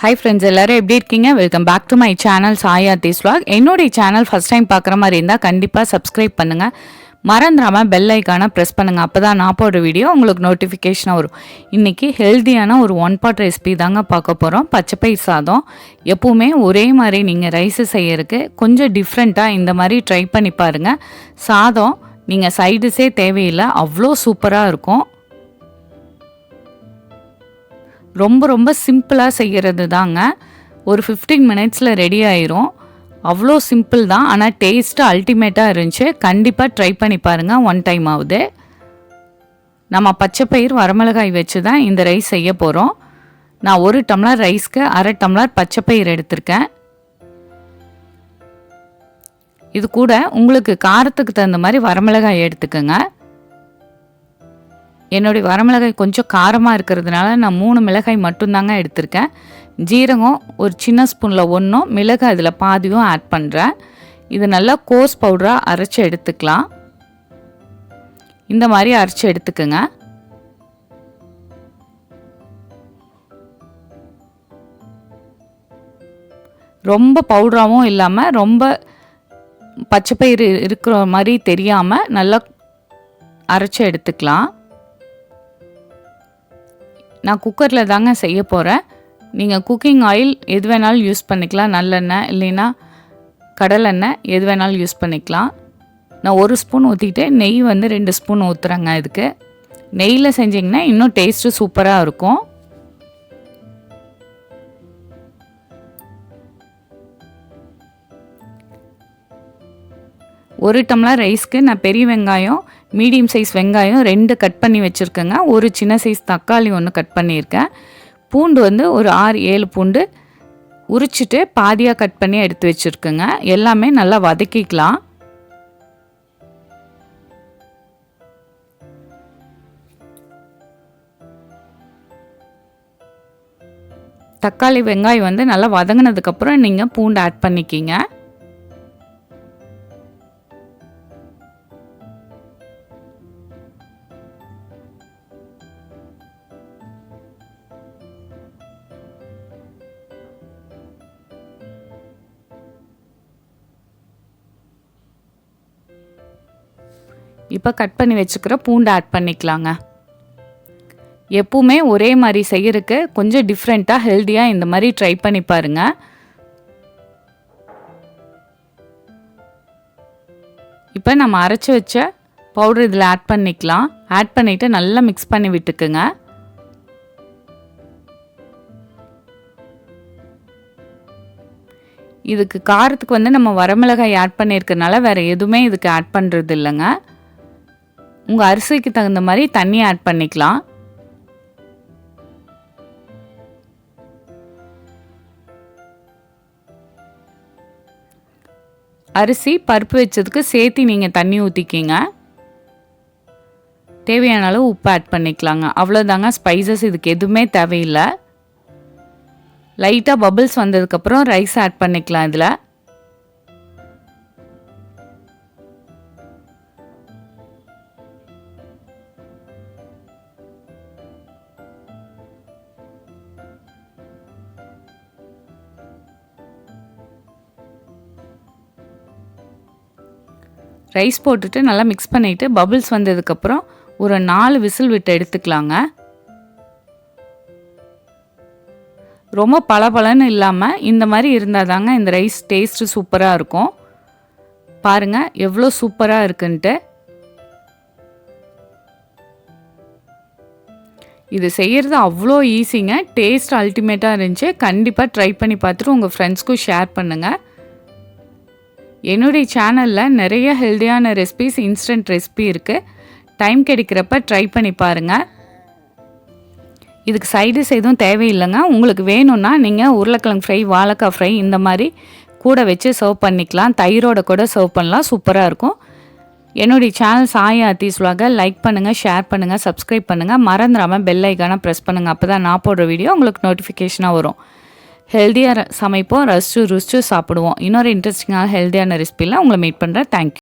Hi friends, எல்லாரும் எப்படி இருக்கீங்க? Welcome back to my channel Sai Aarthi's vlog. என்னுடைய சேனல் ஃபஸ்ட் டைம் பார்க்குற மாதிரி இருந்தால் கண்டிப்பாக சப்ஸ்கிரைப் பண்ணுங்கள். மறந்துடாமல் பெல் ஐக்கானை ப்ரெஸ் பண்ணுங்கள். அப்போ தான் நான் போடுற வீடியோ உங்களுக்கு நோட்டிஃபிகேஷனாக வரும். இன்றைக்கி ஹெல்த்தியான ஒரு ஒன் பாட் ரெசிபி தாங்க பார்க்க போகிறோம். பச்சைப்பயிர் சாதம். எப்போவுமே ஒரே மாதிரி நீங்கள் ரைஸு செய்யறதுக்கு கொஞ்சம் டிஃப்ரெண்ட்டாக இந்த மாதிரி ட்ரை பண்ணி பாருங்கள். சாதம் நீங்கள் சைடுஸே தேவையில்லை, அவ்வளோ சூப்பராக இருக்கும். ரொம்ப சிம்பிளாக செய்கிறது தாங்க. ஒரு 15 மினிட்ஸில் ரெடி ஆயிரும். அவ்வளோ சிம்பிள் தான், ஆனால் டேஸ்ட்டு அல்டிமேட்டாக இருந்துச்சு. கண்டிப்பாக ட்ரை பண்ணி பாருங்கள் ஒன் டைம் ஆகுது. நம்ம பச்சைப்பயிர் வரமிளகாய் வச்சு தான் இந்த ரைஸ் செய்ய போகிறோம். நான் 1 டம்ளர் ரைஸ்க்கு 1/2 டம்ளர் பச்சைப்பயிர் எடுத்திருக்கேன். இது கூட உங்களுக்கு காரத்துக்கு தகுந்த மாதிரி வரமிளகாய் எடுத்துக்கோங்க. என்னுடைய வரமிளகாய் கொஞ்சம் காரமாக இருக்கிறதுனால நான் 3 மிளகாய் மட்டும்தாங்க எடுத்திருக்கேன். ஜீரகம் ஒரு சின்ன ஸ்பூனில் 1, மிளகாய் இதில் பாதியும் ஆட் பண்ணுறேன். இது நல்லா கோஸ் பவுடராக அரைச்சி எடுத்துக்கலாம். இந்த மாதிரி அரைச்சி எடுத்துக்கோங்க. ரொம்ப பவுடராகவும் இல்லாமல் ரொம்ப பச்சைப்பயிறு இருக்கிற மாதிரி தெரியாமல் நல்லா அரைச்சி எடுத்துக்கலாம். நான் குக்கரில் தாங்க செய்ய போகிறேன். நீங்கள் குக்கிங் ஆயில் எது வேணாலும் யூஸ் பண்ணிக்கலாம். நல்லெண்ணெய் இல்லைன்னா கடலெண்ணெய் எது வேணாலும் யூஸ் பண்ணிக்கலாம். நான் 1 ஸ்பூன் ஊற்றிட்டு நெய் 2 ஸ்பூன் ஊற்றுறேங்க. இதுக்கு நெய்யில் செஞ்சிங்கன்னா இன்னும் டேஸ்ட்டு சூப்பராக இருக்கும். ஒரு டம்ளர் ரைஸ்க்கு நான் பெரிய வெங்காயம், மீடியம் சைஸ் வெங்காயம் 2 கட் பண்ணி வச்சுருக்கேங்க. ஒரு சின்ன சைஸ் தக்காளி 1 கட் பண்ணியிருக்கேன். பூண்டு ஒரு 6-7 பூண்டு உரிச்சிட்டு பாதியாக கட் பண்ணி எடுத்து வச்சுருக்கேங்க. எல்லாமே நல்லா வதக்கிக்கலாம். தக்காளி வெங்காயம் நல்லா வதங்கினதுக்கப்புறம் நீங்கள் பூண்டு ஆட் பண்ணிக்கிங்க. இப்போ கட் பண்ணி வச்சுக்கிற பூண்டு ஆட் பண்ணிக்கலாங்க. எப்பவுமே ஒரே மாதிரி செய்யறதுக்கு கொஞ்சம் டிஃப்ரெண்ட்டாக ஹெல்த்தியாக இந்த மாதிரி ட்ரை பண்ணி பாருங்கள். இப்போ நம்ம அரைச்சி வச்ச பவுடர் இதில் ஆட் பண்ணிக்கலாம். ஆட் பண்ணிவிட்டு நல்லா மிக்ஸ் பண்ணி விட்டுக்குங்க. இதுக்கு காரத்துக்கு நம்ம வரமிளகாய் ஆட் பண்ணியிருக்கனால வேறு எதுவுமே இதுக்கு ஆட் பண்ணுறது இல்லைங்க. உங்கள் அரிசிக்கு தகுந்த மாதிரி தண்ணி ஆட் பண்ணிக்கலாம். அரிசி பருப்பு வச்சதுக்கு சேர்த்து நீங்கள் தண்ணி ஊற்றிக்கிங்க. தேவையான அளவு உப்பு ஆட் பண்ணிக்கலாங்க. அவ்வளோதாங்க, ஸ்பைசஸ் இதுக்கு எதுவுமே தேவையில்லை. லைட்டாக பபிள்ஸ் வந்ததுக்கப்புறம் ரைஸ் ஆட் பண்ணிக்கலாம். இதில் ரைஸ் போட்டுட்டு நல்லா மிக்ஸ் பண்ணிவிட்டு பபிள்ஸ் வந்ததுக்கப்புறம் ஒரு 4 விசில் விட்டு எடுத்துக்கலாங்க. ரொம்ப பளபளன்னு இல்லாமல் இந்த மாதிரி இருந்தால் தாங்க இந்த ரைஸ் டேஸ்ட்டு சூப்பராக இருக்கும். பாருங்கள் எவ்வளோ சூப்பராக இருக்குன்ட்டு. இது செய்கிறது அவ்வளோ ஈஸிங்க. டேஸ்ட் அல்டிமேட்டாக இருந்துச்சு. கண்டிப்பாக ட்ரை பண்ணி பார்த்துட்டு உங்கள் ஃப்ரெண்ட்ஸ்க்கும் ஷேர் பண்ணுங்கள். என்னுடைய சேனலில் நிறைய ஹெல்த்தியான ரெசிபிஸ், இன்ஸ்டன்ட் ரெசிபி இருக்குது. டைம் கிடைக்கிறப்ப ட்ரை பண்ணி பாருங்கள். இதுக்கு சைடிஸ் எதுவும் தேவையில்லைங்க. உங்களுக்கு வேணும்னா நீங்கள் உருளைக்கிழங்கு ஃப்ரை, வாழைக்காய் ஃப்ரை இந்த மாதிரி கூட வச்சு சர்வ் பண்ணிக்கலாம். தயிரோட கூட சர்வ் பண்ணலாம். சூப்பராக இருக்கும். என்னுடைய channel Sai Aarthi's vlog like பண்ணுங்கள், ஷேர் பண்ணுங்கள், சப்ஸ்கிரைப் பண்ணுங்கள். மறந்துடாமல் பெல் ஐக்கானை ப்ரெஸ் பண்ணுங்கள். அப்போ தான் நான் போடுற வீடியோ உங்களுக்கு நோட்டிஃபிகேஷனாக வரும். ஹெல்த்தியாக சமைப்போம், ரசிச்சு ருசிச்சு சாப்பிடுவோம். இன்னொரு இன்ட்ரெஸ்டிங்கான ஹெல்த்தியான ரெசிபியில் உங்களை மீட் பண்ணுறேன். தேங்க்யூ.